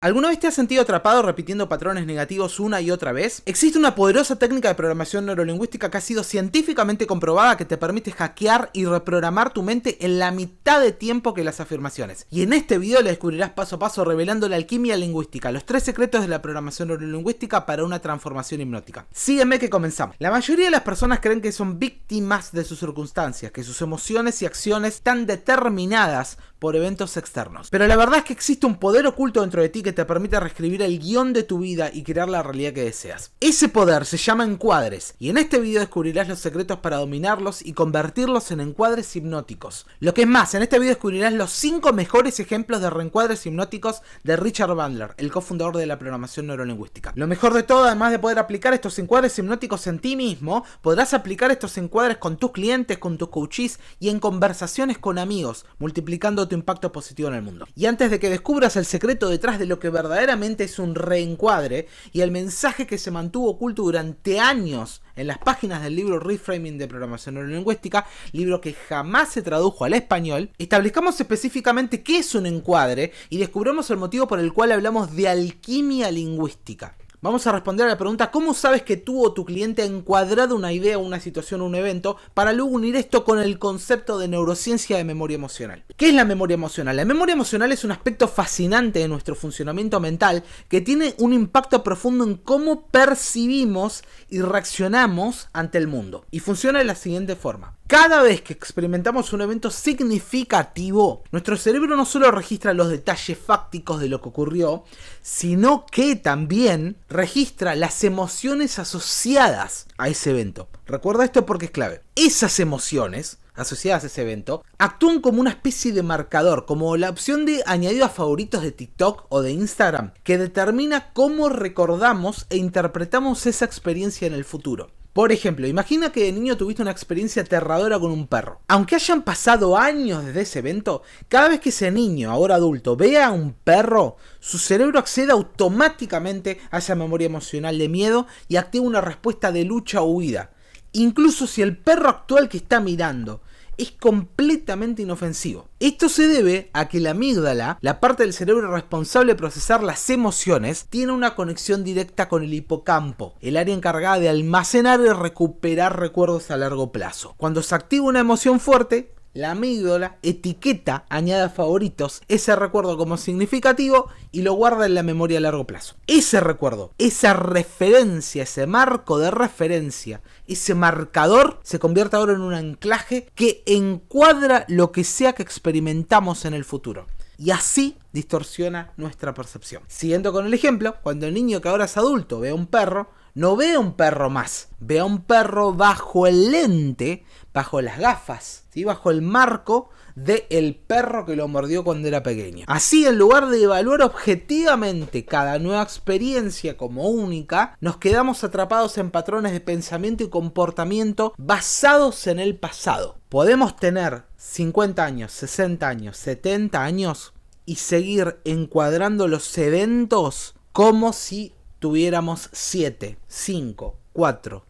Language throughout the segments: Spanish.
¿Alguna vez te has sentido atrapado repitiendo patrones negativos una y otra vez? Existe una poderosa técnica de programación neurolingüística que ha sido científicamente comprobada que te permite hackear y reprogramar tu mente en la mitad de tiempo que las afirmaciones. Y en este video le descubrirás paso a paso revelando la alquimia lingüística, los 3 secretos de la programación neurolingüística para una transformación hipnótica. Sígueme que comenzamos. La mayoría de las personas creen que son víctimas de sus circunstancias, que sus emociones y acciones están determinadas por eventos externos. Pero la verdad es que existe un poder oculto dentro de ti que te permite reescribir el guión de tu vida y crear la realidad que deseas. Ese poder se llama encuadres, y en este video descubrirás los secretos para dominarlos y convertirlos en encuadres hipnóticos. Lo que es más, en este video descubrirás los 5 mejores ejemplos de reencuadres hipnóticos de Richard Bandler, el cofundador de la programación neurolingüística. Lo mejor de todo, además de poder aplicar estos encuadres hipnóticos en ti mismo, podrás aplicar estos encuadres con tus clientes, con tus coaches y en conversaciones con amigos, multiplicando tu impacto positivo en el mundo. Y antes de que descubras el secreto detrás de lo que verdaderamente es un reencuadre y el mensaje que se mantuvo oculto durante años en las páginas del libro Reframing de Programación Neurolingüística, libro que jamás se tradujo al español, establezcamos específicamente qué es un encuadre y descubramos el motivo por el cual hablamos de alquimia lingüística. Vamos a responder a la pregunta: ¿cómo sabes que tú o tu cliente ha encuadrado una idea, una situación o un evento? Para luego unir esto con el concepto de neurociencia de memoria emocional. ¿Qué es la memoria emocional? La memoria emocional es un aspecto fascinante de nuestro funcionamiento mental que tiene un impacto profundo en cómo percibimos y reaccionamos ante el mundo. Y funciona de la siguiente forma. Cada vez que experimentamos un evento significativo, nuestro cerebro no solo registra los detalles fácticos de lo que ocurrió, sino que también registra las emociones asociadas a ese evento. Recuerda esto porque es clave. Esas emociones asociadas a ese evento actúan como una especie de marcador, como la opción de añadido a favoritos de TikTok o de Instagram, que determina cómo recordamos e interpretamos esa experiencia en el futuro. Por ejemplo, imagina que de niño tuviste una experiencia aterradora con un perro. Aunque hayan pasado años desde ese evento, cada vez que ese niño, ahora adulto, vea a un perro, su cerebro accede automáticamente a esa memoria emocional de miedo y activa una respuesta de lucha o huida. Incluso si el perro actual que está mirando es completamente inofensivo. Esto se debe a que la amígdala, la parte del cerebro responsable de procesar las emociones, tiene una conexión directa con el hipocampo, el área encargada de almacenar y recuperar recuerdos a largo plazo. Cuando se activa una emoción fuerte, la amígdala etiqueta, añade a favoritos ese recuerdo como significativo y lo guarda en la memoria a largo plazo. Ese recuerdo, esa referencia, ese marco de referencia, ese marcador se convierte ahora en un anclaje que encuadra lo que sea que experimentamos en el futuro. Y así distorsiona nuestra percepción. Siguiendo con el ejemplo, cuando el niño que ahora es adulto ve a un perro, no ve a un perro más, ve a un perro bajo el lente, bajo las gafas, ¿sí? Bajo el marco del perro que lo mordió cuando era pequeño. Así, en lugar de evaluar objetivamente cada nueva experiencia como única, nos quedamos atrapados en patrones de pensamiento y comportamiento basados en el pasado. Podemos tener 50 años, 60 años, 70 años y seguir encuadrando los eventos como si tuviéramos 7, 5, 4,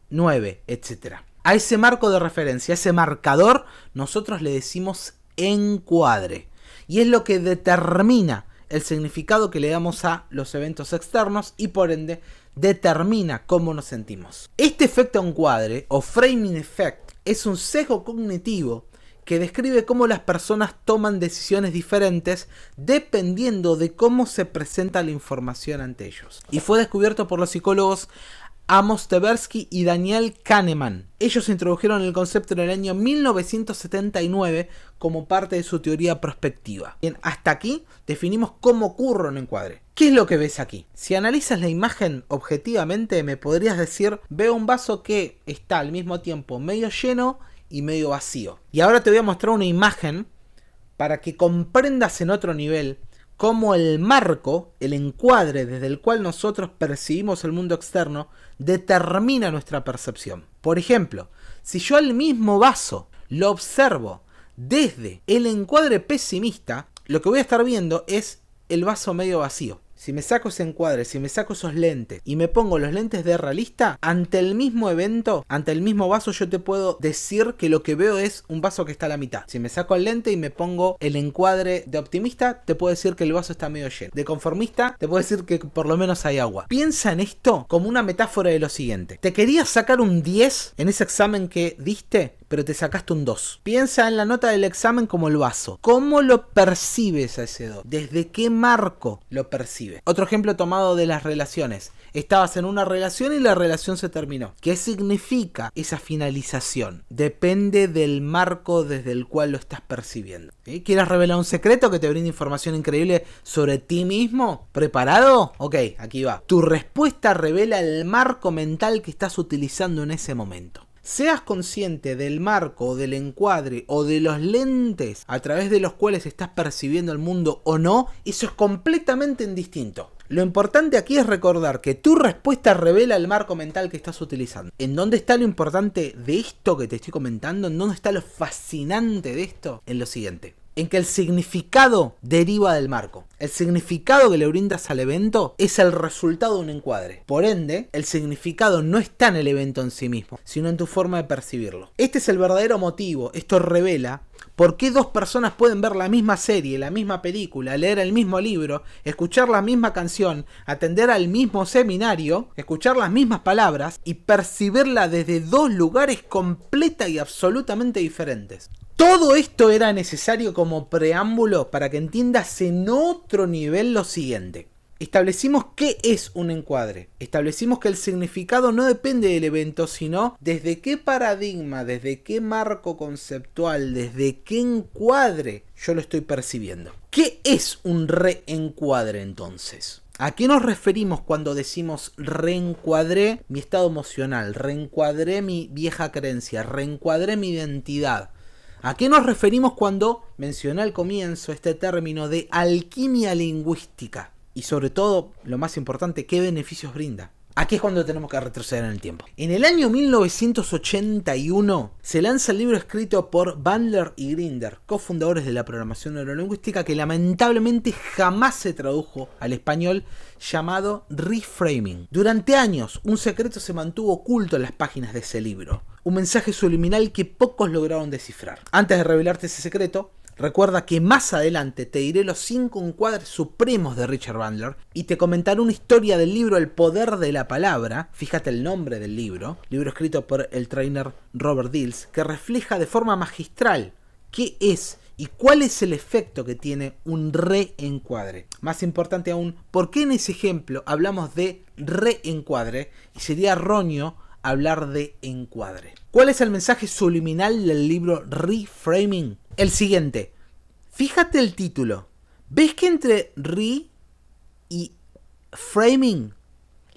9, etc. A ese marco de referencia, a ese marcador, nosotros le decimos encuadre. Y es lo que determina el significado que le damos a los eventos externos y por ende determina cómo nos sentimos. Este efecto encuadre o framing effect es un sesgo cognitivo que describe cómo las personas toman decisiones diferentes dependiendo de cómo se presenta la información ante ellos. Y fue descubierto por los psicólogos Amos Tversky y Daniel Kahneman. Ellos introdujeron el concepto en el año 1979 como parte de su teoría prospectiva. Bien, hasta aquí definimos cómo ocurre un encuadre. ¿Qué es lo que ves aquí? Si analizas la imagen objetivamente, me podrías decir: veo un vaso que está al mismo tiempo medio lleno y medio vacío. Y ahora te voy a mostrar una imagen para que comprendas en otro nivel cómo el marco, el encuadre desde el cual nosotros percibimos el mundo externo, determina nuestra percepción. Por ejemplo, si yo al mismo vaso lo observo desde el encuadre pesimista, lo que voy a estar viendo es el vaso medio vacío. si me saco ese encuadre, si me saco esos lentes y me pongo los lentes de realista, ante el mismo evento, ante el mismo vaso, yo te puedo decir que lo que veo es un vaso que está a la mitad. Si me saco el lente y me pongo el encuadre de optimista, te puedo decir que el vaso está medio lleno. De conformista, te puedo decir que por lo menos hay agua. Piensa en esto como una metáfora de lo siguiente. Te querías sacar un 10 en ese examen que diste, pero te sacaste un 2. Piensa en la nota del examen como el vaso. ¿Cómo lo percibes a ese 2? ¿Desde qué marco lo percibes? Otro ejemplo tomado de las relaciones. Estabas en una relación y la relación se terminó. ¿Qué significa esa finalización? Depende del marco desde el cual lo estás percibiendo. ¿Sí? ¿Quieres revelar un secreto que te brinda información increíble sobre ti mismo? ¿Preparado? Ok, aquí va. Tu respuesta revela el marco mental que estás utilizando en ese momento. Seas consciente del marco, del encuadre o de los lentes a través de los cuales estás percibiendo el mundo o no, eso es completamente indistinto. Lo importante aquí es recordar que tu respuesta revela el marco mental que estás utilizando. ¿En dónde está lo importante de esto que te estoy comentando? ¿En dónde está lo fascinante de esto? En lo siguiente. En que el significado deriva del marco. El significado que le brindas al evento es el resultado de un encuadre. Por ende, el significado no está en el evento en sí mismo, sino en tu forma de percibirlo. Este es el verdadero motivo. Esto revela por qué dos personas pueden ver la misma serie, la misma película, leer el mismo libro, escuchar la misma canción, atender al mismo seminario, escuchar las mismas palabras y percibirla desde dos lugares completa y absolutamente diferentes. Todo esto era necesario como preámbulo para que entiendas en otro nivel lo siguiente. Establecimos qué es un encuadre. Establecimos que el significado no depende del evento, sino desde qué paradigma, desde qué marco conceptual, desde qué encuadre yo lo estoy percibiendo. ¿Qué es un reencuadre entonces? ¿A qué nos referimos cuando decimos reencuadré mi estado emocional, reencuadré mi vieja creencia, reencuadré mi identidad? ¿A qué nos referimos cuando mencioné al comienzo este término de alquimia lingüística? Y sobre todo, lo más importante, ¿qué beneficios brinda? Aquí es cuando tenemos que retroceder en el tiempo. En el año 1981 se lanza el libro escrito por Bandler y Grinder, cofundadores de la programación neurolingüística, que lamentablemente jamás se tradujo al español, llamado Reframing. Durante años, un secreto se mantuvo oculto en las páginas de ese libro. Un mensaje subliminal que pocos lograron descifrar. Antes de revelarte ese secreto, recuerda que más adelante te diré los 5 encuadres supremos de Richard Bandler y te comentaré una historia del libro El Poder de la Palabra, fíjate el nombre del libro escrito por el trainer Robert Dills, que refleja de forma magistral qué es y cuál es el efecto que tiene un reencuadre. Más importante aún, ¿por qué en ese ejemplo hablamos de reencuadre y sería erróneo hablar de encuadre? ¿Cuál es el mensaje subliminal del libro Reframing? El siguiente. Fíjate el título. ¿Ves que entre re y framing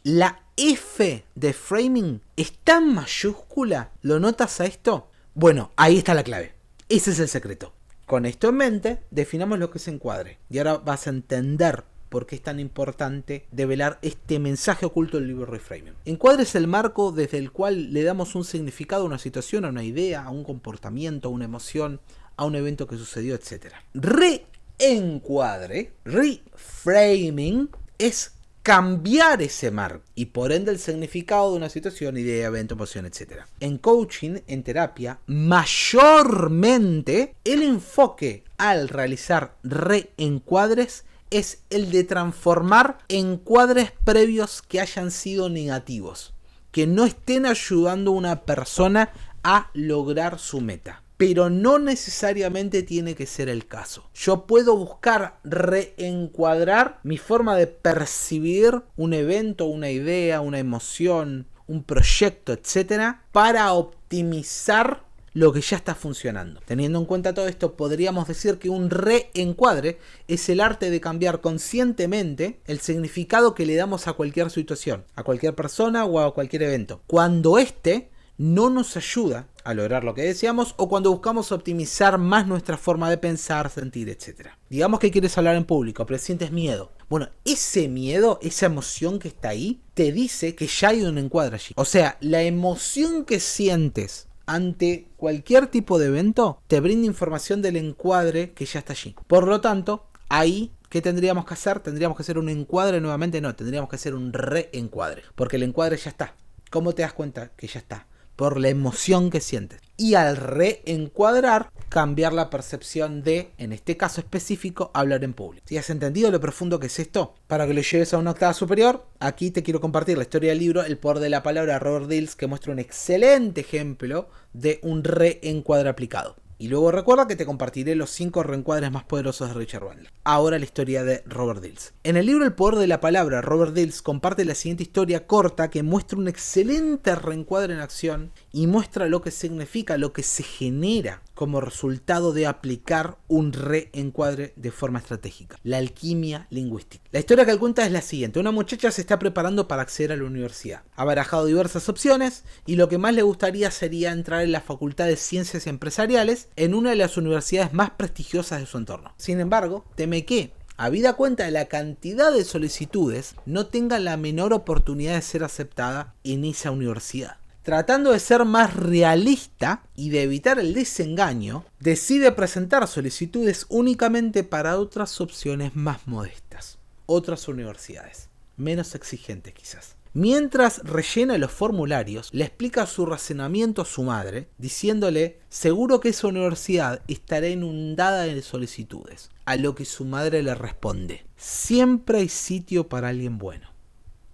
la F de framing está en mayúscula? ¿Lo notas a esto? Bueno, ahí está la clave. Ese es el secreto. Con esto en mente, definamos lo que es encuadre. Y ahora vas a entender por qué es tan importante develar este mensaje oculto del libro Reframing. Encuadre es el marco desde el cual le damos un significado a una situación, a una idea, a un comportamiento, a una emoción, a un evento que sucedió, etc. Reencuadre, reframing, es cambiar ese marco y por ende el significado de una situación, idea, evento, emoción, etc. En coaching, en terapia, mayormente el enfoque al realizar reencuadres es el de transformar encuadres previos que hayan sido negativos, que no estén ayudando a una persona a lograr su meta. Pero no necesariamente tiene que ser el caso. Yo puedo buscar reencuadrar mi forma de percibir un evento, una idea, una emoción, un proyecto, etc. para optimizar lo que ya está funcionando. Teniendo en cuenta todo esto, podríamos decir que un reencuadre es el arte de cambiar conscientemente el significado que le damos a cualquier situación, a cualquier persona o a cualquier evento, cuando éste no nos ayuda a lograr lo que deseamos o cuando buscamos optimizar más nuestra forma de pensar, sentir, etc. Digamos que quieres hablar en público, pero sientes miedo. Bueno, ese miedo, esa emoción que está ahí, te dice que ya hay un encuadre allí. O sea, la emoción que sientes ante cualquier tipo de evento te brinda información del encuadre que ya está allí. Por lo tanto, ahí ¿Qué tendríamos que hacer? ¿Tendríamos que hacer un encuadre nuevamente? No, tendríamos que hacer un reencuadre. Porque el encuadre ya está. ¿Cómo te das cuenta que ya está? Por la emoción que sientes. Y al reencuadrar, cambiar la percepción de, en este caso específico, hablar en público. ¿Sí has entendido lo profundo que es esto? Para que lo lleves a una octava superior, aquí te quiero compartir la historia del libro El poder de la palabra, Robert Dills, que muestra un excelente ejemplo de un reencuadre aplicado. Y luego recuerda que te compartiré los 5 reencuadres más poderosos de Richard Bandler. Ahora la historia de Robert Dills. En el libro El poder de la palabra, Robert Dills comparte la siguiente historia corta que muestra un excelente reencuadre en acción y muestra lo que significa, lo que se genera como resultado de aplicar un reencuadre de forma estratégica. La alquimia lingüística. La historia que él cuenta es la siguiente. Una muchacha se está preparando para acceder a la universidad. Ha barajado diversas opciones y lo que más le gustaría sería entrar en la Facultad de Ciencias Empresariales en una de las universidades más prestigiosas de su entorno. Sin embargo, teme que, habida cuenta de la cantidad de solicitudes, no tenga la menor oportunidad de ser aceptada en esa universidad. Tratando de ser más realista y de evitar el desengaño, decide presentar solicitudes únicamente para otras opciones más modestas, otras universidades, menos exigentes quizás. Mientras rellena los formularios, le explica su razonamiento a su madre, diciéndole, seguro que esa universidad estará inundada de solicitudes, a lo que su madre le responde, siempre hay sitio para alguien bueno.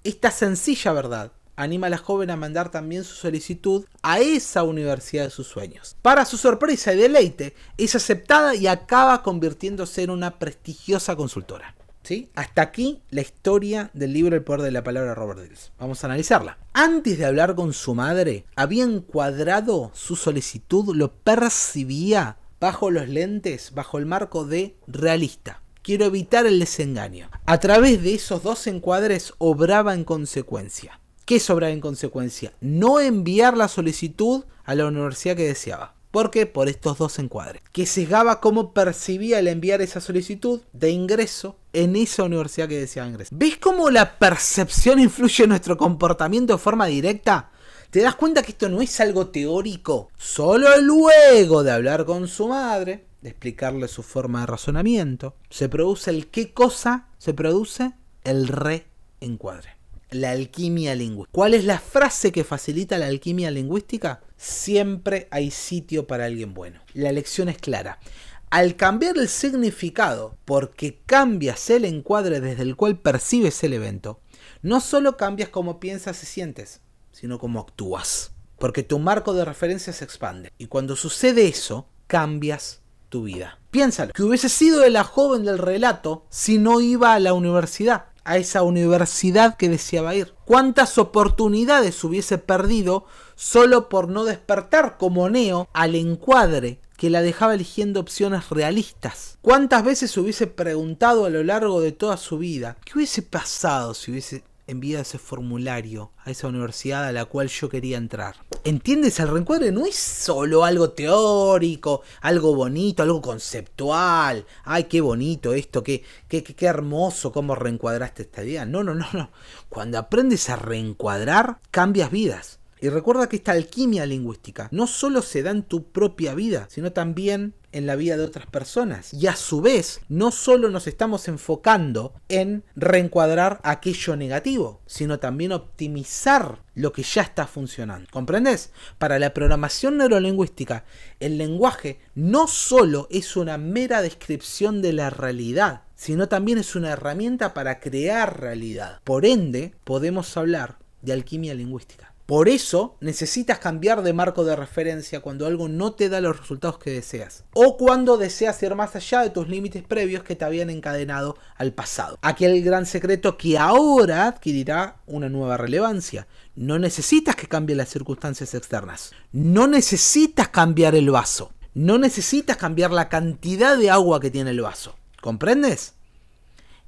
Esta sencilla verdad anima a la joven a mandar también su solicitud a esa universidad de sus sueños. Para su sorpresa y deleite, es aceptada y acaba convirtiéndose en una prestigiosa consultora. ¿Sí? Hasta aquí la historia del libro El poder de la palabra de Robert Dills. Vamos a analizarla. Antes de hablar con su madre, había encuadrado su solicitud, lo percibía bajo los lentes, bajo el marco de realista. Quiero evitar el desengaño. A través de esos 2 encuadres obraba en consecuencia. ¿Qué sobraba en consecuencia? No enviar la solicitud a la universidad que deseaba. ¿Por qué? Por estos 2 encuadres. Que sesgaba cómo percibía el enviar esa solicitud de ingreso en esa universidad que deseaba ingresar. ¿Ves cómo la percepción influye en nuestro comportamiento de forma directa? ¿Te das cuenta que esto no es algo teórico? Solo luego de hablar con su madre, de explicarle su forma de razonamiento, se produce el qué cosa, se produce el reencuadre. La alquimia lingüística. ¿Cuál es la frase que facilita la alquimia lingüística? Siempre hay sitio para alguien bueno. La lección es clara. Al cambiar el significado, porque cambias el encuadre desde el cual percibes el evento, no solo cambias cómo piensas y sientes, sino cómo actúas. Porque tu marco de referencia se expande. Y cuando sucede eso, cambias tu vida. Piénsalo. ¿Qué hubiese sido de la joven del relato si no iba a la universidad? A esa universidad que deseaba ir. ¿Cuántas oportunidades hubiese perdido solo por no despertar como Neo al encuadre que la dejaba eligiendo opciones realistas? ¿Cuántas veces hubiese preguntado a lo largo de toda su vida qué hubiese pasado si hubiese enviado ese formulario a esa universidad a la cual yo quería entrar? ¿Entiendes? El reencuadre no es solo algo teórico, algo bonito, algo conceptual. Ay, qué bonito esto, qué hermoso cómo reencuadraste esta idea. No. Cuando aprendes a reencuadrar, cambias vidas. Y recuerda que esta alquimia lingüística no solo se da en tu propia vida, sino también en la vida de otras personas. Y a su vez, no solo nos estamos enfocando en reencuadrar aquello negativo, sino también optimizar lo que ya está funcionando. ¿Comprendes? Para la programación neurolingüística, el lenguaje no solo es una mera descripción de la realidad, sino también es una herramienta para crear realidad. Por ende, podemos hablar de alquimia lingüística. Por eso necesitas cambiar de marco de referencia cuando algo no te da los resultados que deseas. O cuando deseas ir más allá de tus límites previos que te habían encadenado al pasado. Aquel gran secreto que ahora adquirirá una nueva relevancia. No necesitas que cambien las circunstancias externas. No necesitas cambiar el vaso. No necesitas cambiar la cantidad de agua que tiene el vaso. ¿Comprendes?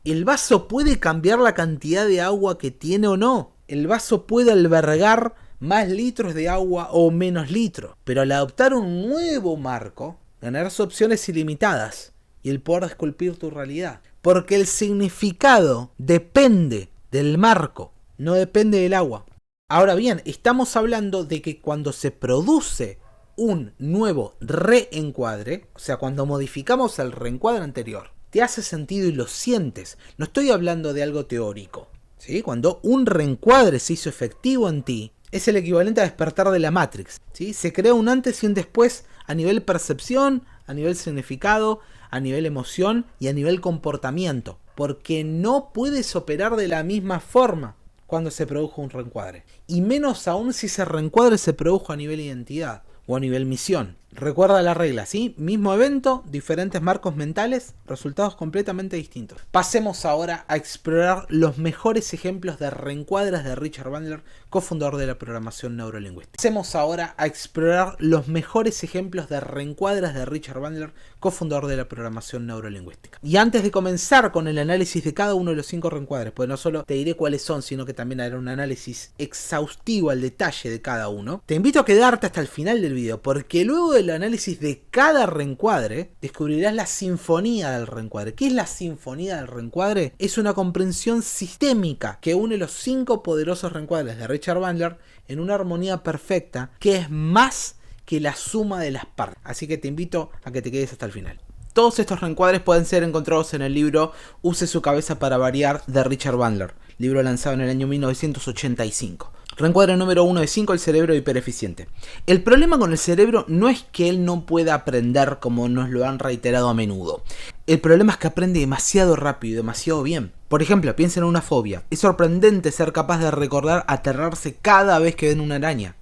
El vaso puede cambiar la cantidad de agua que tiene o no. El vaso puede albergar más litros de agua o menos litros, pero al adoptar un nuevo marco, ganarás opciones ilimitadas y el poder de esculpir tu realidad. Porque el significado depende del marco, no depende del agua. Ahora bien, estamos hablando de que cuando se produce un nuevo reencuadre, o sea, cuando modificamos el reencuadre anterior, te hace sentido y lo sientes. No estoy hablando de algo teórico, ¿sí? Cuando un reencuadre se hizo efectivo en ti, es el equivalente a despertar de la Matrix, ¿sí? Se crea un antes y un después a nivel percepción, a nivel significado, a nivel emoción y a nivel comportamiento. Porque no puedes operar de la misma forma cuando se produjo un reencuadre. Y menos aún si ese reencuadre se produjo a nivel identidad o a nivel misión. Recuerda la regla, ¿sí? Mismo evento, diferentes marcos mentales, resultados completamente distintos. Pasemos ahora a explorar los mejores ejemplos de reencuadres de Richard Bandler, cofundador de la programación neurolingüística. Pasemos ahora a explorar los mejores ejemplos de reencuadres de Richard Bandler, cofundador de la programación neurolingüística. Y antes de comenzar con el análisis de cada uno de los 5 reencuadres, pues no solo te diré cuáles son, sino que también haré un análisis exhaustivo al detalle de cada uno, te invito a quedarte hasta el final del video, porque luego del análisis de cada reencuadre descubrirás la sinfonía del reencuadre. ¿Qué es la sinfonía del reencuadre? Es una comprensión sistémica que une los 5 poderosos reencuadres de Richard Bandler en una armonía perfecta que es más que la suma de las partes. Así que te invito a que te quedes hasta el final. Todos estos reencuadres pueden ser encontrados en el libro Use su cabeza para variar de Richard Bandler, libro lanzado en el año 1985. Reencuadre número 1 de 5, el cerebro hipereficiente. El problema con el cerebro no es que él no pueda aprender como nos lo han reiterado a menudo. El problema es que aprende demasiado rápido y demasiado bien. Por ejemplo, piensa en una fobia. Es sorprendente ser capaz de recordar aterrarse cada vez que ven una araña.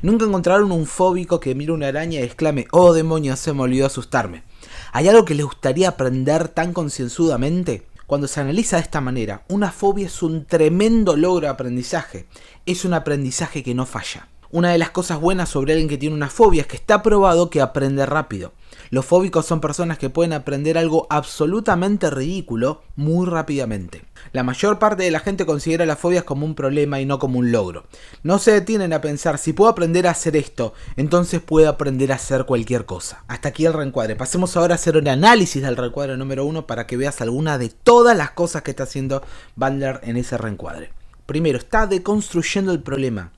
Nunca encontraron un fóbico que mire una araña y exclame: "Oh demonios, se me olvidó asustarme". ¿Hay algo que les gustaría aprender tan concienzudamente? Cuando se analiza de esta manera, una fobia es un tremendo logro de aprendizaje. Es un aprendizaje que no falla. Una de las cosas buenas sobre alguien que tiene una fobia es que está probado que aprende rápido. Los fóbicos son personas que pueden aprender algo absolutamente ridículo muy rápidamente. La mayor parte de la gente considera las fobias como un problema y no como un logro. No se detienen a pensar: si puedo aprender a hacer esto, entonces puedo aprender a hacer cualquier cosa. Hasta aquí el reencuadre. Pasemos ahora a hacer un análisis del reencuadre número 1 para que veas alguna de todas las cosas que está haciendo Bandler en ese reencuadre. Primero, está deconstruyendo el problema.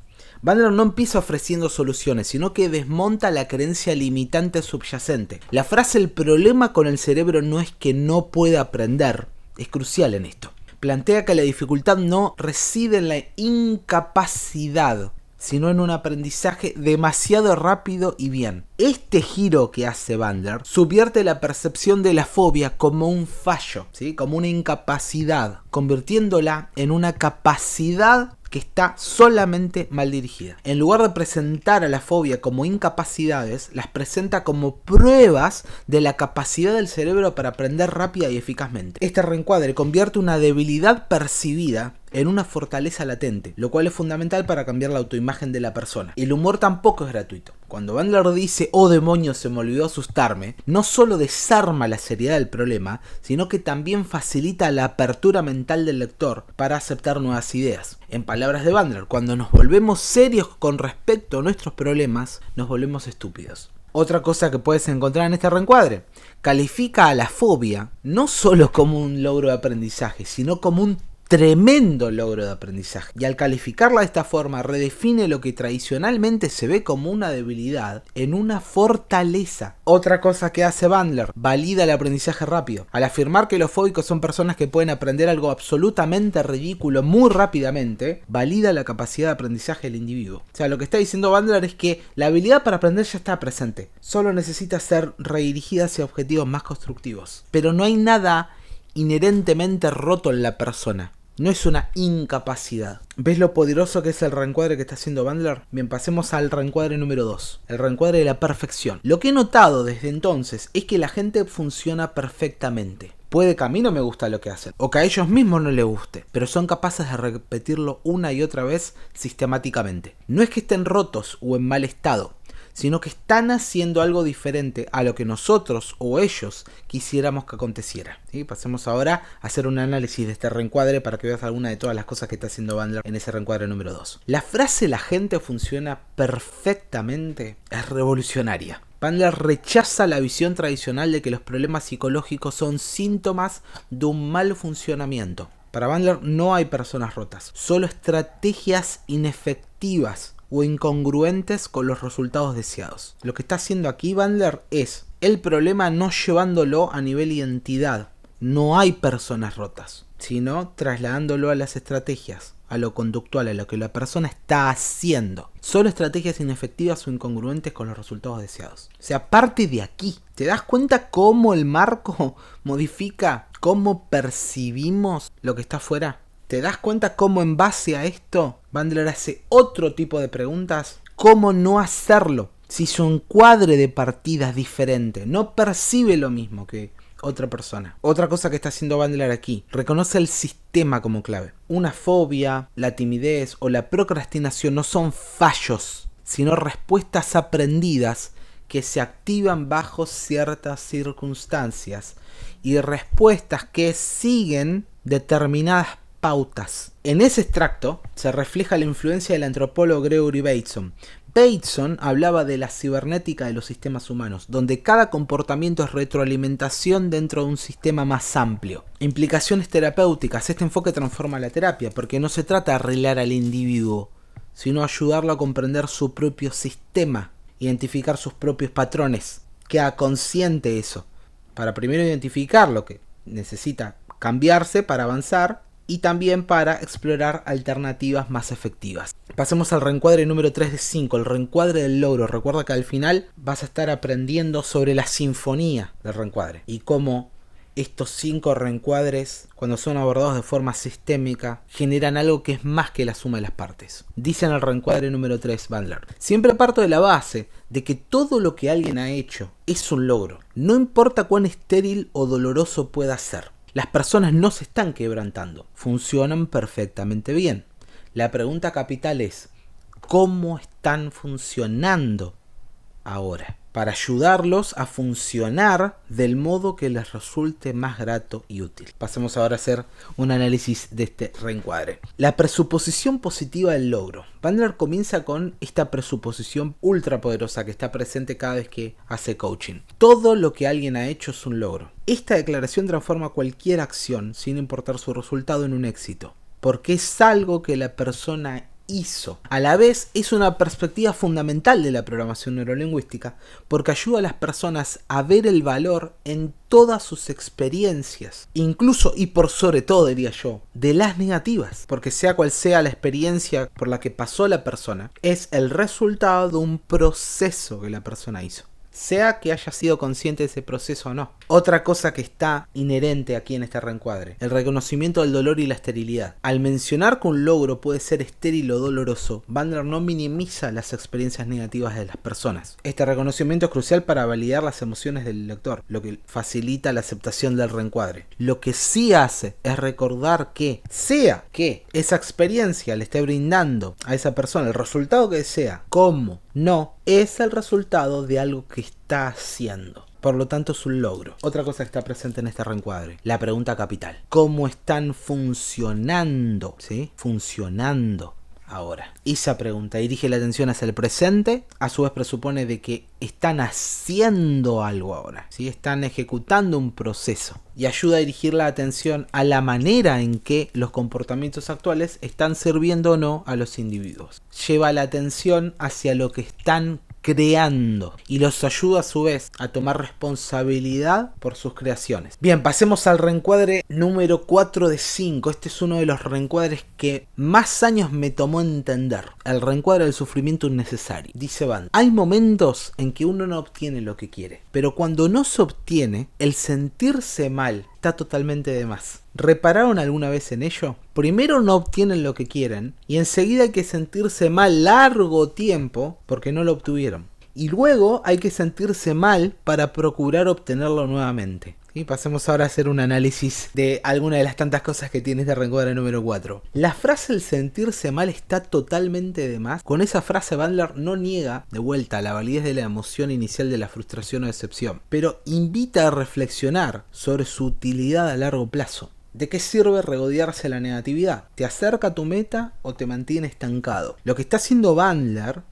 Bandler no empieza ofreciendo soluciones, sino que desmonta la creencia limitante subyacente. La frase "el problema con el cerebro no es que no pueda aprender" es crucial en esto. Plantea que la dificultad no reside en la incapacidad, sino en un aprendizaje demasiado rápido y bien. Este giro que hace Bandler subvierte la percepción de la fobia como un fallo, ¿sí? Como una incapacidad, convirtiéndola en una capacidad que está solamente mal dirigida. En lugar de presentar a la fobia como incapacidades, las presenta como pruebas de la capacidad del cerebro para aprender rápida y eficazmente. Este reencuadre convierte una debilidad percibida en una fortaleza latente, lo cual es fundamental para cambiar la autoimagen de la persona. El humor tampoco es gratuito. Cuando Bandler dice "oh demonios, se me olvidó asustarme", no solo desarma la seriedad del problema, sino que también facilita la apertura mental del lector para aceptar nuevas ideas. En palabras de Bandler, cuando nos volvemos serios con respecto a nuestros problemas, nos volvemos estúpidos. Otra cosa que puedes encontrar en este reencuadre: califica a la fobia no solo como un logro de aprendizaje, sino como un tremendo logro de aprendizaje. Y al calificarla de esta forma, redefine lo que tradicionalmente se ve como una debilidad en una fortaleza. Otra cosa que hace Bandler: valida el aprendizaje rápido. Al afirmar que los fóbicos son personas que pueden aprender algo absolutamente ridículo muy rápidamente, valida la capacidad de aprendizaje del individuo. O sea, lo que está diciendo Bandler es que la habilidad para aprender ya está presente. Solo necesita ser redirigida hacia objetivos más constructivos. Pero no hay nada inherentemente roto en la persona. No es una incapacidad. ¿Ves lo poderoso que es el reencuadre que está haciendo Bandler? Bien, pasemos al reencuadre número 2. El reencuadre de la perfección. Lo que he notado desde entonces es que la gente funciona perfectamente. Puede que a mí no me gusta lo que hacen, o que a ellos mismos no les guste, pero son capaces de repetirlo una y otra vez sistemáticamente. No es que estén rotos o en mal estado, sino que están haciendo algo diferente a lo que nosotros o ellos quisiéramos que aconteciera. ¿Sí? Pasemos ahora a hacer un análisis de este reencuadre para que veas alguna de todas las cosas que está haciendo Bandler en ese reencuadre número 2. La frase "la gente funciona perfectamente" es revolucionaria. Bandler rechaza la visión tradicional de que los problemas psicológicos son síntomas de un mal funcionamiento. Para Bandler no hay personas rotas, solo estrategias inefectivas o incongruentes con los resultados deseados. Lo que está haciendo aquí Bandler es el problema no llevándolo a nivel identidad, No hay personas rotas, sino trasladándolo a las estrategias, a lo conductual, a lo que la persona está haciendo. Solo estrategias inefectivas o incongruentes con los resultados deseados. O sea, parte de aquí. ¿Te das cuenta cómo el marco modifica cómo percibimos lo que está afuera? ¿Te das cuenta cómo en base a esto Bandler hace otro tipo de preguntas? ¿Cómo no hacerlo? Si su encuadre de partida es diferente, no percibe lo mismo que otra persona. Otra cosa que está haciendo Bandler aquí, reconoce el sistema como clave. Una fobia, la timidez o la procrastinación no son fallos, sino respuestas aprendidas que se activan bajo ciertas circunstancias y respuestas que siguen determinadas pautas. En ese extracto se refleja la influencia del antropólogo Gregory Bateson. Bateson hablaba de la cibernética de los sistemas humanos, donde cada comportamiento es retroalimentación dentro de un sistema más amplio. Implicaciones terapéuticas. Este enfoque transforma la terapia, porque no se trata de arreglar al individuo, sino ayudarlo a comprender su propio sistema, identificar sus propios patrones. Queda consciente eso, para primero identificar lo que necesita cambiarse para avanzar, y también para explorar alternativas más efectivas. Pasemos al reencuadre número 3 de 5, el reencuadre del logro. Recuerda que al final vas a estar aprendiendo sobre la sinfonía del reencuadre y cómo estos 5 reencuadres, cuando son abordados de forma sistémica, generan algo que es más que la suma de las partes. Dice en el reencuadre número 3 Bandler: siempre parto de la base de que todo lo que alguien ha hecho es un logro, no importa cuán estéril o doloroso pueda ser. Las personas no se están quebrantando, funcionan perfectamente bien. La pregunta capital es, ¿cómo están funcionando ahora? Para ayudarlos a funcionar del modo que les resulte más grato y útil. Pasemos ahora a hacer un análisis de este reencuadre. La presuposición positiva del logro. Bandler comienza con esta presuposición ultra poderosa que está presente cada vez que hace coaching. Todo lo que alguien ha hecho es un logro. Esta declaración transforma cualquier acción, sin importar su resultado, en un éxito, porque es algo que la persona hizo. A la vez es una perspectiva fundamental de la programación neurolingüística, porque ayuda a las personas a ver el valor en todas sus experiencias, incluso y por sobre todo, diría yo, de las negativas, porque sea cual sea la experiencia por la que pasó la persona, es el resultado de un proceso que la persona hizo, sea que haya sido consciente de ese proceso o no. Otra cosa que está inherente aquí en este reencuadre, el reconocimiento del dolor y la esterilidad. Al mencionar que un logro puede ser estéril o doloroso, Bandler no minimiza las experiencias negativas de las personas. Este reconocimiento es crucial para validar las emociones del lector, lo que facilita la aceptación del reencuadre. Lo que sí hace es recordar que, sea que esa experiencia le esté brindando a esa persona el resultado que desea, como no, es el resultado de algo que está haciendo. Por lo tanto, es un logro. Otra cosa que está presente en este reencuadre, la pregunta capital. ¿Cómo están funcionando? ¿Sí? Funcionando ahora. Esa pregunta dirige la atención hacia el presente, a su vez presupone de que están haciendo algo ahora, ¿sí? Están ejecutando un proceso y ayuda a dirigir la atención a la manera en que los comportamientos actuales están sirviendo o no a los individuos. Lleva la atención hacia lo que están creando y los ayuda a su vez a tomar responsabilidad por sus creaciones. Bien, pasemos al reencuadre número 4 de 5. Este es uno de los reencuadres que más años me tomó entender. El reencuadre del sufrimiento innecesario. Dice Bandler: hay momentos en que uno no obtiene lo que quiere, pero cuando no se obtiene, el sentirse mal está totalmente de más. ¿Repararon alguna vez en ello? Primero no obtienen lo que quieren y enseguida hay que sentirse mal largo tiempo porque no lo obtuvieron. Y luego hay que sentirse mal para procurar obtenerlo nuevamente. Y pasemos ahora a hacer un análisis de alguna de las tantas cosas que tiene este reencuadre número 4. La frase el sentirse mal está totalmente de más. Con esa frase Bandler no niega de vuelta la validez de la emoción inicial de la frustración o decepción, pero invita a reflexionar sobre su utilidad a largo plazo. ¿De qué sirve regodearse la negatividad? ¿Te acerca a tu meta o te mantiene estancado? Lo que está haciendo Bandler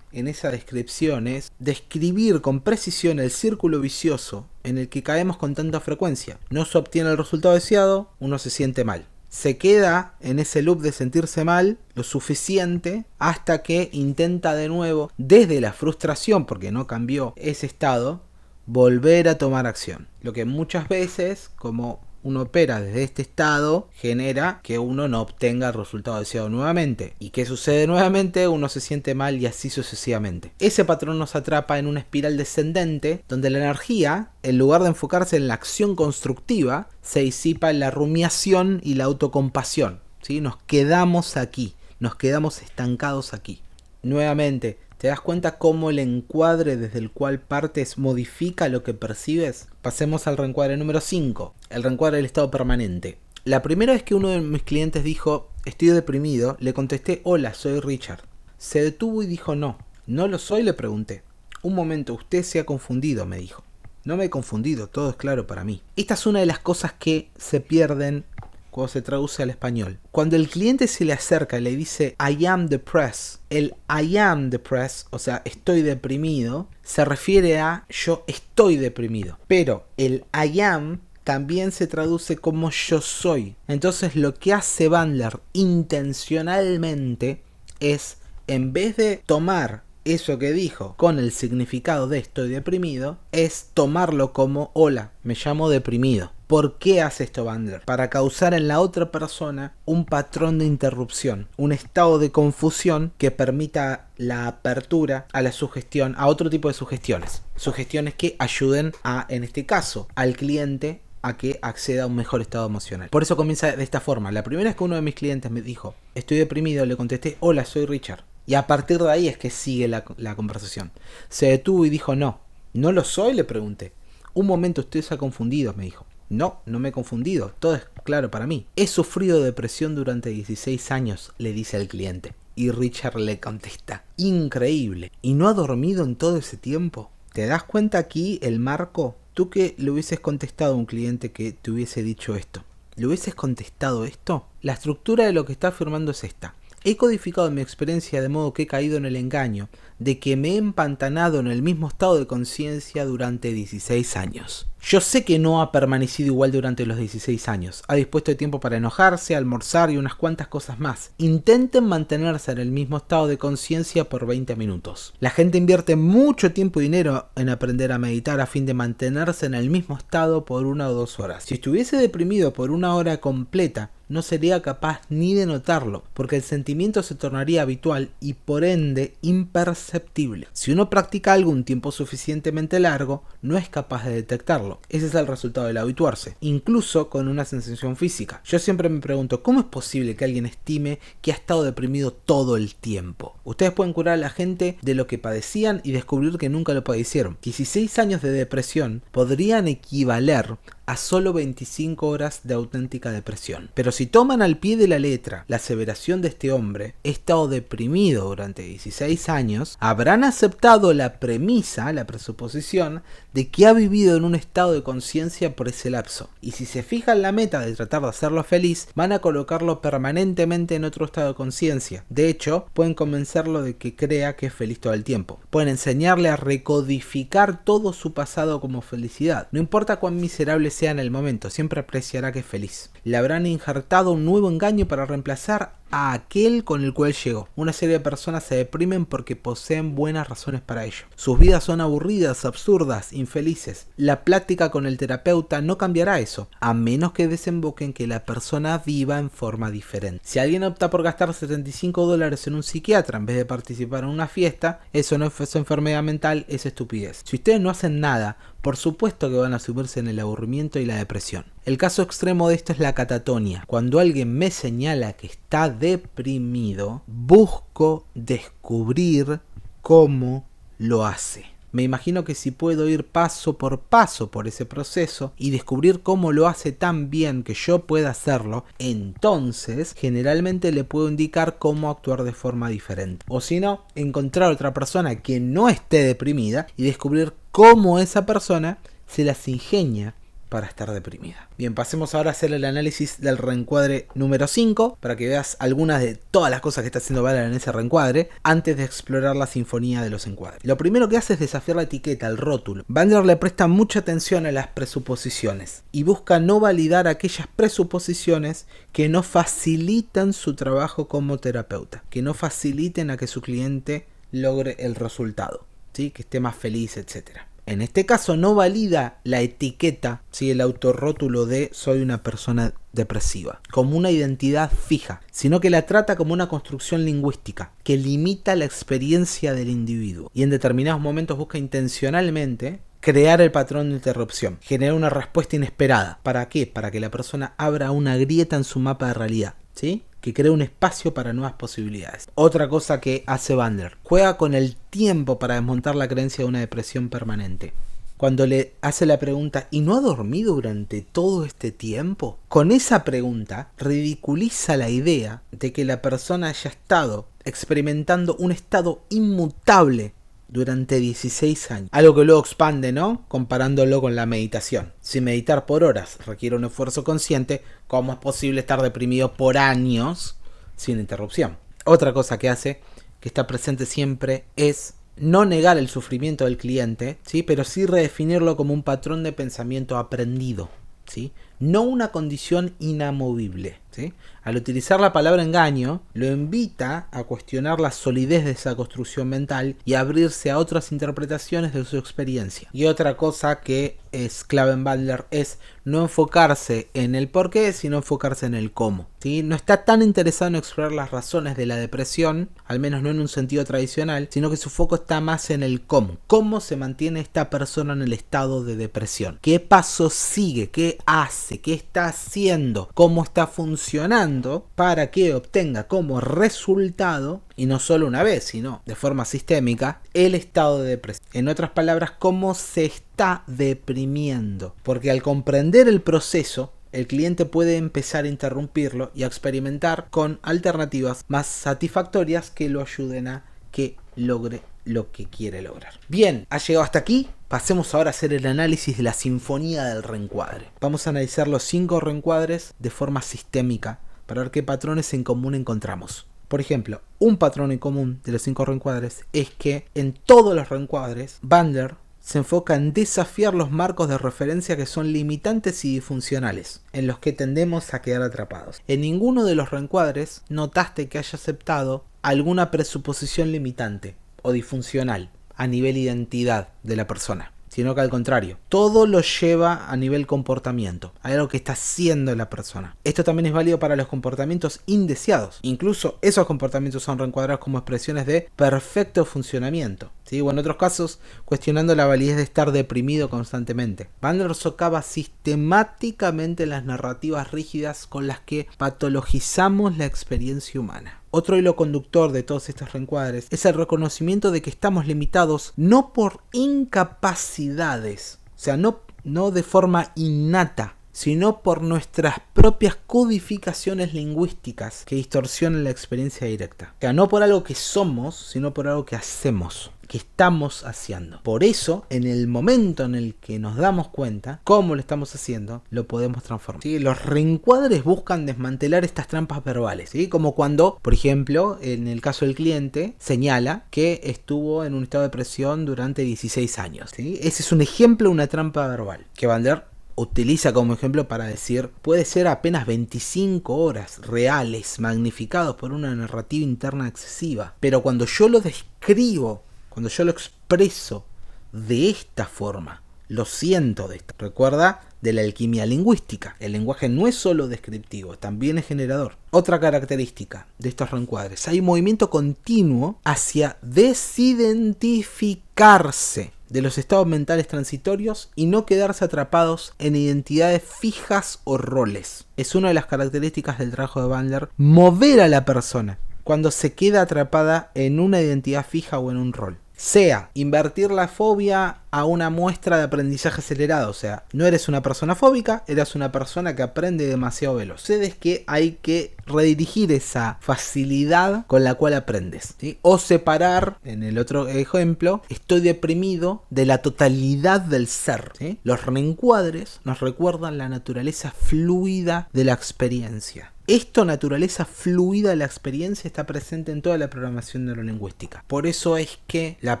en esa descripción es describir con precisión el círculo vicioso en el que caemos con tanta frecuencia. No se obtiene el resultado deseado, uno se siente mal. Se queda en ese loop de sentirse mal lo suficiente hasta que intenta de nuevo, desde la frustración, porque no cambió ese estado, volver a tomar acción. Lo que muchas veces, como uno opera desde este estado, genera que uno no obtenga el resultado deseado nuevamente. ¿Y qué sucede nuevamente? Uno se siente mal y así sucesivamente. Ese patrón nos atrapa en una espiral descendente donde la energía, en lugar de enfocarse en la acción constructiva, se disipa en la rumiación y la autocompasión, ¿sí? Nos quedamos aquí, nos quedamos estancados aquí. Nuevamente, ¿te das cuenta cómo el encuadre desde el cual partes modifica lo que percibes? Pasemos al reencuadre número 5, el reencuadre del estado permanente. La primera vez que uno de mis clientes dijo, estoy deprimido, le contesté, hola, soy Richard. Se detuvo y dijo, no lo soy, le pregunté. Un momento, usted se ha confundido, me dijo. No me he confundido, todo es claro para mí. Esta es una de las cosas que se pierden cuando se traduce al español. Cuando el cliente se le acerca y le dice I am depressed, el I am depressed, o sea, estoy deprimido, se refiere a yo estoy deprimido. Pero el I am también se traduce como yo soy. Entonces lo que hace Bandler intencionalmente es, en vez de tomar eso que dijo con el significado de estoy deprimido, es tomarlo como hola, me llamo deprimido. ¿Por qué hace esto Bandler? Para causar en la otra persona un patrón de interrupción, un estado de confusión que permita la apertura a la sugestión, a otro tipo de sugestiones. Sugestiones que ayuden a, en este caso, al cliente a que acceda a un mejor estado emocional. Por eso comienza de esta forma. La primera vez que uno de mis clientes me dijo, estoy deprimido, le contesté, hola, soy Richard. Y a partir de ahí es que sigue la conversación. Se detuvo y dijo, no lo soy, le pregunté. Un momento, usted se ha confundido, me dijo. No me he confundido, todo es claro para mí. He sufrido depresión durante 16 años, le dice al cliente. Y Richard le contesta, increíble. ¿Y no ha dormido en todo ese tiempo? ¿Te das cuenta aquí el marco? Tú que le hubieses contestado a un cliente que te hubiese dicho esto, ¿le hubieses contestado esto? La estructura de lo que está afirmando es esta. He codificado mi experiencia de modo que he caído en el engaño de que me he empantanado en el mismo estado de conciencia durante 16 años. Yo sé que no ha permanecido igual durante los 16 años. Ha dispuesto de tiempo para enojarse, almorzar y unas cuantas cosas más. Intenten mantenerse en el mismo estado de conciencia por 20 minutos. La gente invierte mucho tiempo y dinero en aprender a meditar a fin de mantenerse en el mismo estado por 1 o 2 horas. Si estuviese deprimido por 1 hora completa, no sería capaz ni de notarlo, porque el sentimiento se tornaría habitual y por ende imperceptible. Si uno practica algo un tiempo suficientemente largo, no es capaz de detectarlo. Ese es el resultado del habituarse, incluso con una sensación física. Yo siempre me pregunto, ¿cómo es posible que alguien estime que ha estado deprimido todo el tiempo? Ustedes pueden curar a la gente de lo que padecían y descubrir que nunca lo padecieron. 16 años de depresión podrían equivaler a solo 25 horas de auténtica depresión. Pero si toman al pie de la letra la aseveración de este hombre, he estado deprimido durante 16 años, habrán aceptado la premisa, la presuposición, de que ha vivido en un estado de conciencia por ese lapso. Y si se fijan la meta de tratar de hacerlo feliz, van a colocarlo permanentemente en otro estado de conciencia. De hecho, pueden convencerlo de que crea que es feliz todo el tiempo. Pueden enseñarle a recodificar todo su pasado como felicidad. No importa cuán miserable sea en el momento, siempre apreciará que es feliz. Le habrán injertado un nuevo engaño para reemplazar a aquel con el cual llegó. Una serie de personas se deprimen porque poseen buenas razones para ello. Sus vidas son aburridas, absurdas, infelices. La plática con el terapeuta no cambiará eso, a menos que desemboque en que la persona viva en forma diferente. Si alguien opta por gastar $75 en un psiquiatra en vez de participar en una fiesta, eso no es enfermedad mental, es estupidez. Si ustedes no hacen nada, por supuesto que van a sumirse en el aburrimiento y la depresión. El caso extremo de esto es la catatonia. Cuando alguien me señala que está deprimido, busco descubrir cómo lo hace. Me imagino que si puedo ir paso por ese proceso y descubrir cómo lo hace tan bien que yo pueda hacerlo, entonces generalmente le puedo indicar cómo actuar de forma diferente. O si no, encontrar otra persona que no esté deprimida y descubrir cómo esa persona se las ingenia para estar deprimida. Bien, pasemos ahora a hacer el análisis del reencuadre número 5 para que veas algunas de todas las cosas que está haciendo Bandler en ese reencuadre antes de explorar la sinfonía de los encuadres. Lo primero que hace es desafiar la etiqueta, el rótulo. Bandler le presta mucha atención a las presuposiciones y busca no validar aquellas presuposiciones que no facilitan su trabajo como terapeuta, que no faciliten a que su cliente logre el resultado, ¿sí? Que esté más feliz, etc. En este caso no valida la etiqueta, ¿sí? El autorrótulo de soy una persona depresiva, como una identidad fija, sino que la trata como una construcción lingüística que limita la experiencia del individuo y en determinados momentos busca intencionalmente crear el patrón de interrupción, generar una respuesta inesperada. ¿Para qué? Para que la persona abra una grieta en su mapa de realidad, ¿sí? Que crea un espacio para nuevas posibilidades. Otra cosa que hace Bandler, juega con el tiempo para desmontar la creencia de una depresión permanente. Cuando le hace la pregunta, ¿y no ha dormido durante todo este tiempo? Con esa pregunta ridiculiza la idea de que la persona haya estado experimentando un estado inmutable durante 16 años. Algo que luego expande, ¿no? Comparándolo con la meditación. Si meditar por horas requiere un esfuerzo consciente, ¿cómo es posible estar deprimido por años sin interrupción? Otra cosa que hace, que está presente siempre, es no negar el sufrimiento del cliente, ¿sí? Pero sí redefinirlo como un patrón de pensamiento aprendido, ¿sí? No una condición inamovible, ¿sí? Al utilizar la palabra engaño, lo invita a cuestionar la solidez de esa construcción mental y a abrirse a otras interpretaciones de su experiencia. Y otra cosa que es clave en Bandler es no enfocarse en el por qué, sino enfocarse en el cómo, ¿sí? No está tan interesado en explorar las razones de la depresión, al menos no en un sentido tradicional, sino que su foco está más en el cómo. ¿Cómo se mantiene esta persona en el estado de depresión? ¿Qué paso sigue? ¿Qué hace? ¿Qué está haciendo? ¿Cómo está funcionando? Para que obtenga como resultado, y no solo una vez, sino de forma sistémica, el estado de depresión. En otras palabras, cómo se está deprimiendo. Porque al comprender el proceso, el cliente puede empezar a interrumpirlo y a experimentar con alternativas más satisfactorias que lo ayuden a que logre lo que quiere lograr. Bien, ha llegado hasta aquí. Pasemos ahora a hacer el análisis de la sinfonía del reencuadre. Vamos a analizar los 5 reencuadres de forma sistémica para ver qué patrones en común encontramos. Por ejemplo, un patrón en común de los 5 reencuadres es que en todos los reencuadres, Bandler se enfoca en desafiar los marcos de referencia que son limitantes y disfuncionales, en los que tendemos a quedar atrapados. En ninguno de los reencuadres notaste que haya aceptado alguna presuposición limitante o disfuncional a nivel identidad de la persona, sino que al contrario, todo lo lleva a nivel comportamiento, a algo que está haciendo la persona. Esto también es válido para los comportamientos indeseados. Incluso esos comportamientos son reencuadrados como expresiones de perfecto funcionamiento, ¿sí? O en otros casos, cuestionando la validez de estar deprimido constantemente. Bandler socava sistemáticamente las narrativas rígidas con las que patologizamos la experiencia humana. Otro hilo conductor de todos estos reencuadres es el reconocimiento de que estamos limitados no por incapacidades, o sea, no de forma innata, sino por nuestras propias codificaciones lingüísticas que distorsionan la experiencia directa. O sea, no por algo que somos, sino por algo que hacemos, que estamos haciendo. Por eso, en el momento en el que nos damos cuenta cómo lo estamos haciendo, lo podemos transformar, ¿sí? Los reencuadres buscan desmantelar estas trampas verbales, ¿sí? Como cuando, por ejemplo, en el caso del cliente, señala que estuvo en un estado de depresión durante 16 años, ¿sí? Ese es un ejemplo de una trampa verbal que Bandler utiliza como ejemplo para decir puede ser apenas 25 horas reales magnificados por una narrativa interna excesiva, pero cuando yo lo describo, cuando yo lo expreso de esta forma, lo siento de esta. Recuerda de la alquimia lingüística. El lenguaje no es solo descriptivo, también es generador. Otra característica de estos reencuadres: hay un movimiento continuo hacia desidentificarse de los estados mentales transitorios y no quedarse atrapados en identidades fijas o roles. Es una de las características del trabajo de Bandler, mover a la persona cuando se queda atrapada en una identidad fija o en un rol. Sea invertir la fobia a una muestra de aprendizaje acelerado, o sea, no eres una persona fóbica, eres una persona que aprende demasiado veloz. Sucede que hay que redirigir esa facilidad con la cual aprendes, ¿sí? O separar, en el otro ejemplo, estoy deprimido de la totalidad del ser, ¿sí? Los reencuadres nos recuerdan la naturaleza fluida de la experiencia. Esta naturaleza fluida de la experiencia está presente en toda la programación neurolingüística. Por eso es que la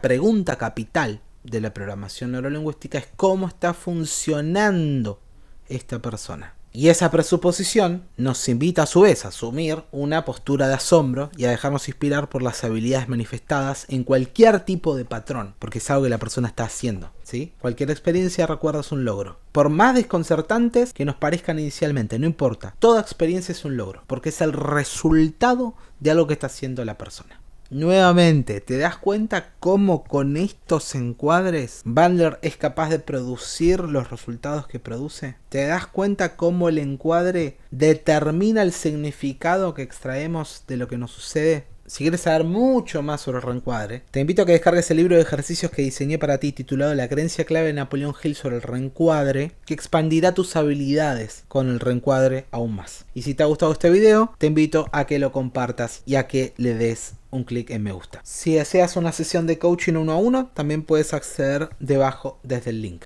pregunta capital de la programación neurolingüística es cómo está funcionando esta persona. Y esa presuposición nos invita a su vez a asumir una postura de asombro y a dejarnos inspirar por las habilidades manifestadas en cualquier tipo de patrón, porque es algo que la persona está haciendo, ¿sí? Cualquier experiencia, recuerda, es un logro. Por más desconcertantes que nos parezcan inicialmente, no importa, toda experiencia es un logro, porque es el resultado de algo que está haciendo la persona. Nuevamente, ¿te das cuenta cómo con estos encuadres Bandler es capaz de producir los resultados que produce? ¿Te das cuenta cómo el encuadre determina el significado que extraemos de lo que nos sucede? Si quieres saber mucho más sobre el reencuadre, te invito a que descargues el libro de ejercicios que diseñé para ti titulado La creencia clave de Napoleón Hill sobre el reencuadre, que expandirá tus habilidades con el reencuadre aún más. Y si te ha gustado este video, te invito a que lo compartas y a que le des un clic en me gusta. Si deseas una sesión de coaching 1 a 1, también puedes acceder debajo desde el link.